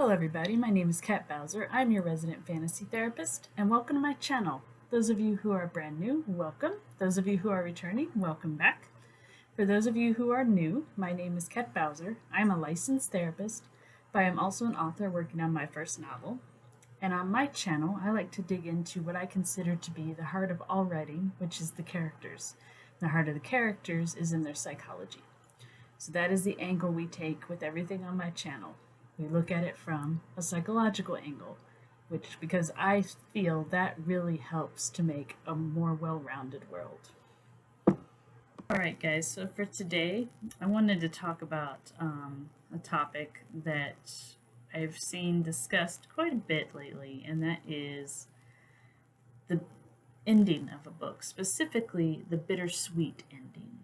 Hello everybody, my name is Kat Bowser. I'm your resident fantasy therapist, and welcome to my channel. Those of you who are brand new, welcome. Those of you who are returning, welcome back. For those of you who are new, my name is Kat Bowser. I'm a licensed therapist, but I am also an author working on my first novel. And on my channel, I like to dig into what I consider to be the heart of all writing, which is the characters. The heart of the characters is in their psychology. So that is the angle we take with everything on my channel. We look at it from a psychological angle, because I feel that really helps to make a more well-rounded world. Alright guys, so for today, I wanted to talk about a topic that I've seen discussed quite a bit lately, and that is the ending of a book, specifically the bittersweet ending.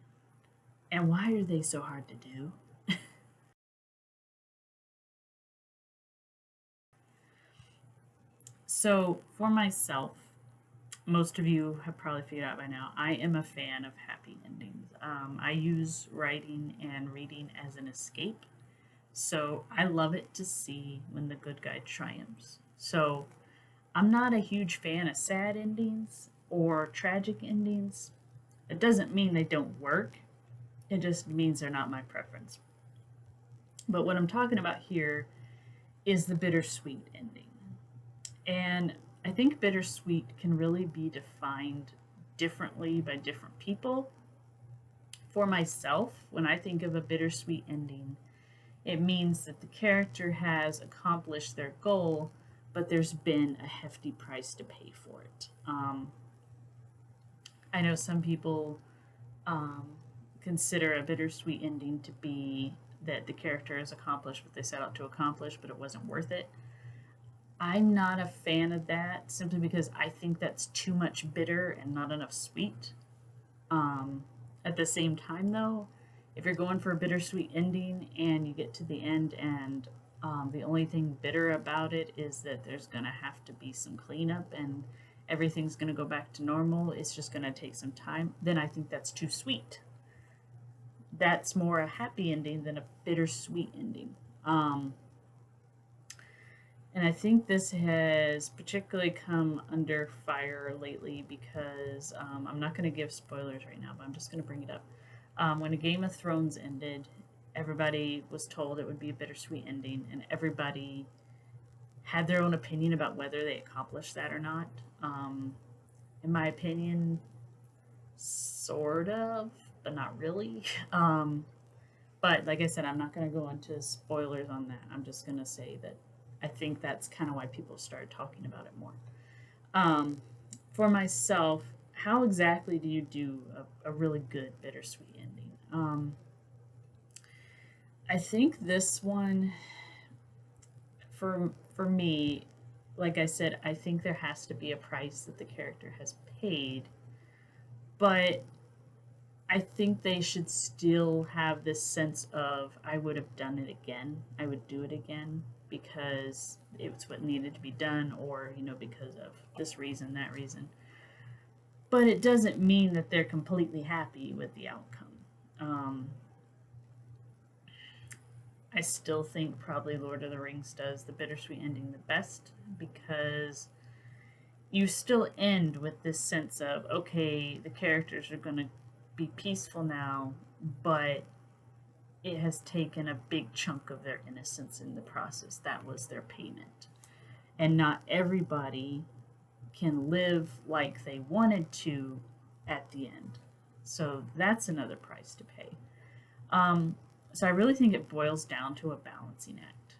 And why are they so hard to do? So for myself, most of you have probably figured out by now, I am a fan of happy endings. I use writing and reading as an escape. So I love it to see when the good guy triumphs. So I'm not a huge fan of sad endings or tragic endings. It doesn't mean they don't work. It just means they're not my preference. But what I'm talking about here is the bittersweet ending. And I think bittersweet can really be defined differently by different people. For myself, when I think of a bittersweet ending, it means that the character has accomplished their goal, but there's been a hefty price to pay for it. I know some people consider a bittersweet ending to be that the character has accomplished what they set out to accomplish, but it wasn't worth it. I'm not a fan of that simply because I think that's too much bitter and not enough sweet. At the same time, though, if you're going for a bittersweet ending and you get to the end and the only thing bitter about it is that there's going to have to be some cleanup and everything's going to go back to normal, it's just going to take some time, then I think that's too sweet. That's more a happy ending than a bittersweet ending. And I think this has particularly come under fire lately because I'm not going to give spoilers right now, but I'm just going to bring it up. When A Game of Thrones ended, everybody was told it would be a bittersweet ending, and everybody had their own opinion about whether they accomplished that or not. In my opinion, sort of, but not really. But like I said, I'm not going to go into spoilers on that. I'm just going to say that I think that's kind of why people started talking about it more. For myself, how exactly do you do a really good bittersweet ending? I think this one, for me, like I said, I think there has to be a price that the character has paid, but I think they should still have this sense of I would have done it again. I would do it again because it's what needed to be done, or because of this reason, that reason. But it doesn't mean that they're completely happy with the outcome. I still think probably Lord of the Rings does the bittersweet ending the best because you still end with this sense of, okay, the characters are going to be peaceful now, but it has taken a big chunk of their innocence in the process. That was their payment. And not everybody can live like they wanted to at the end. So that's another price to pay. So I really think it boils down to a balancing act.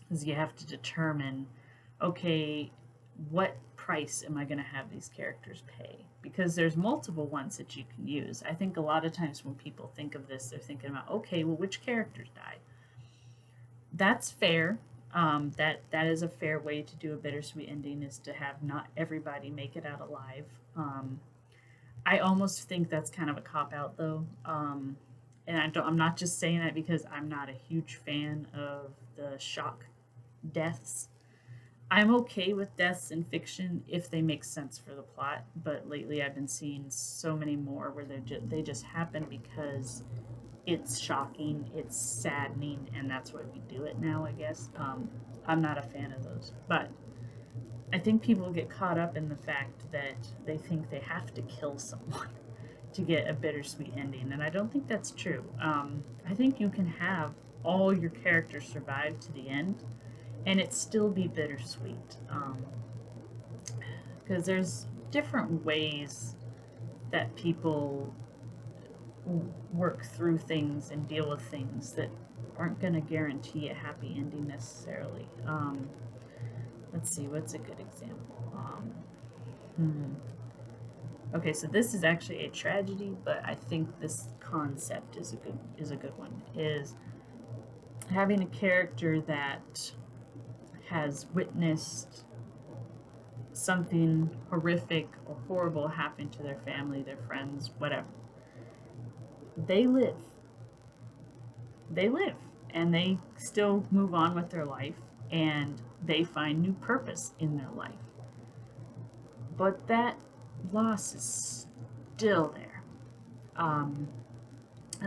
Because you have to determine, okay, what price am I going to have these characters pay? Because there's multiple ones that you can use. I think a lot of times when people think of this, they're thinking about, okay, well, which characters die? That's fair. That is a fair way to do a bittersweet ending, is to have not everybody make it out alive. I almost think that's kind of a cop-out, though. And I'm not just saying that because I'm not a huge fan of the shock deaths. I'm okay with deaths in fiction if they make sense for the plot, but lately I've been seeing so many more where they just happen because it's shocking, it's saddening, and that's why we do it now, I guess. I'm not a fan of those. But I think people get caught up in the fact that they think they have to kill someone to get a bittersweet ending, and I don't think that's true. I think you can have all your characters survive to the end and it still be bittersweet. Because there's different ways that people work through things and deal with things that aren't going to guarantee a happy ending necessarily. Let's see, what's a good example? Okay, so this is actually a tragedy, but I think this concept is a good one. Is having a character that has witnessed something horrific or horrible happen to their family, their friends, whatever. They live. They live, and they still move on with their life, and they find new purpose in their life. But that loss is still there. And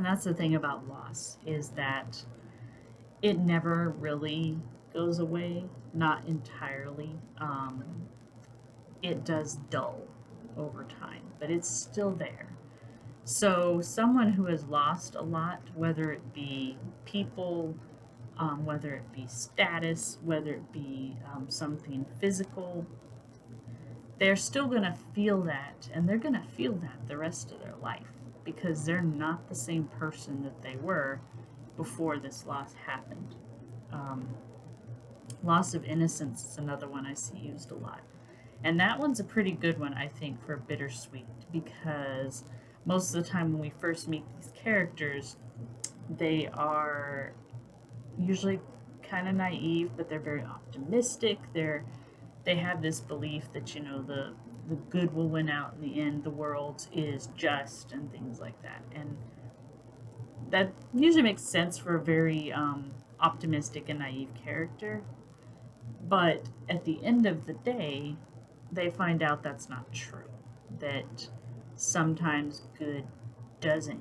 that's the thing about loss, is that it never really goes away, not entirely. It does dull over time, but it's still there. So, someone who has lost a lot, whether it be people, whether it be status, whether it be something physical, they're still going to feel that, and they're going to feel that the rest of their life because they're not the same person that they were before this loss happened. Um, Loss of innocence is another one I see used a lot. And that one's a pretty good one, I think, for Bittersweet, because most of the time when we first meet these characters, they are usually kind of naive, but they're very optimistic. They have this belief that, you know, the good will win out in the end, the world is just, and things like that. And that usually makes sense for a very optimistic and naive character. But at the end of the day, they find out that's not true. That sometimes good doesn't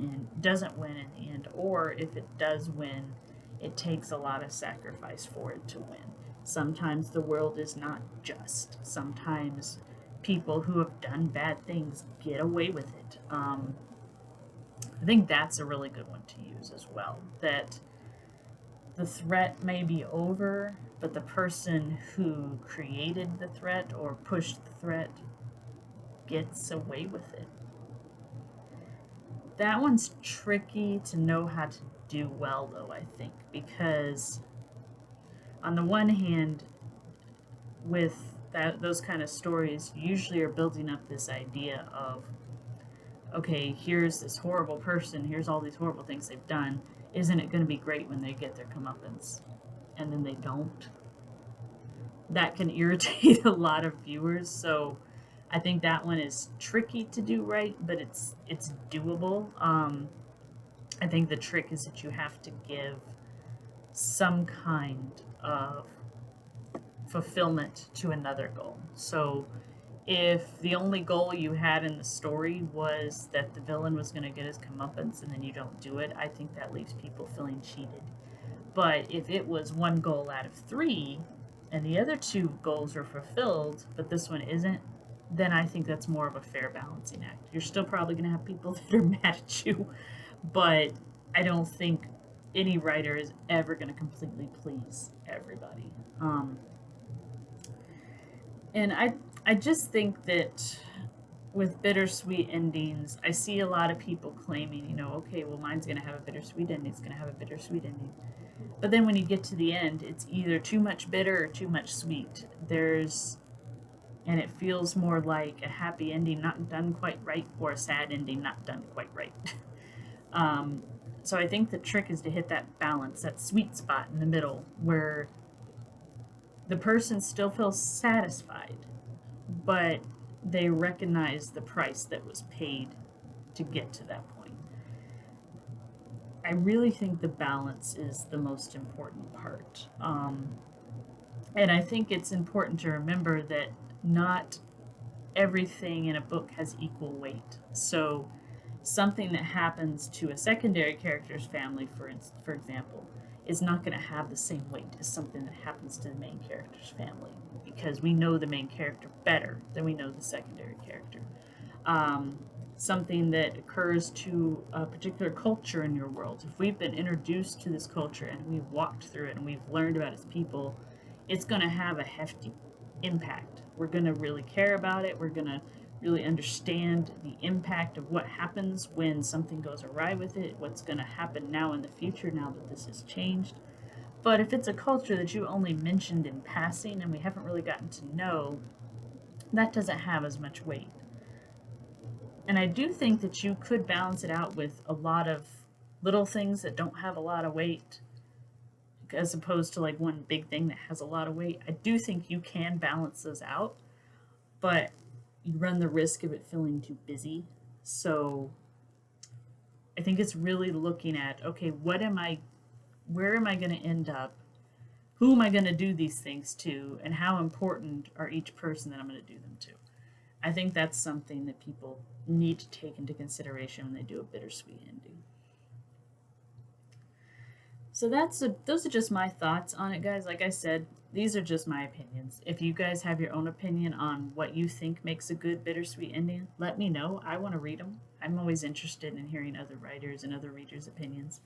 win in the end, or if it does win, it takes a lot of sacrifice for it to win. Sometimes the world is not just. Sometimes people who have done bad things get away with it. I think that's a really good one to use as well. That the threat may be over, but the person who created the threat or pushed the threat gets away with it. That one's tricky to know how to do well, though, I think, because on the one hand, with those kind of stories, you usually are building up this idea of, okay, here's this horrible person, here's all these horrible things they've done. Isn't it going to be great when they get their comeuppance? And then they don't. That can irritate a lot of viewers. So I think that one is tricky to do right, but it's doable. I think the trick is that you have to give some kind of fulfillment to another goal. So if the only goal you had in the story was that the villain was going to get his comeuppance and then you don't do it, I think that leaves people feeling cheated. But if it was one goal out of three and the other two goals are fulfilled, but this one isn't, then I think that's more of a fair balancing act. You're still probably going to have people that are mad at you, but I don't think any writer is ever going to completely please everybody. And I just think that with bittersweet endings, I see a lot of people claiming, you know, okay, well, mine's going to have a bittersweet ending, it's going to have a bittersweet ending. But then when you get to the end, it's either too much bitter or too much sweet. And it feels more like a happy ending not done quite right or a sad ending not done quite right. So I think the trick is to hit that balance, that sweet spot in the middle where the person still feels satisfied, but they recognize the price that was paid to get to that point. I really think the balance is the most important part. And I think it's important to remember that not everything in a book has equal weight. So something that happens to a secondary character's family, for example, is not going to have the same weight as something that happens to the main character's family, because we know the main character better than we know the secondary character. Um, Something that occurs to a particular culture in your world. If we've been introduced to this culture and we've walked through it and we've learned about its people, it's going to have a hefty impact. We're going to really care about it. We're going to really understand the impact of what happens when something goes awry with it, what's going to happen now in the future now that this has changed. But if it's a culture that you only mentioned in passing and we haven't really gotten to know, that doesn't have as much weight. And I do think that you could balance it out with a lot of little things that don't have a lot of weight, as opposed to like one big thing that has a lot of weight. I do think you can balance those out, but you run the risk of it feeling too busy. So I think it's really looking at, okay, where am I going to end up? Who am I going to do these things to? And how important are each person that I'm going to do them to? I think that's something that people need to take into consideration when they do a bittersweet ending. So those are just my thoughts on it, guys. Like I said, these are just my opinions. If you guys have your own opinion on what you think makes a good bittersweet ending, let me know. I want to read them. I'm always interested in hearing other writers and other readers' opinions.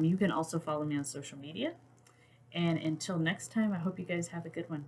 You can also follow me on social media. And until next time, I hope you guys have a good one.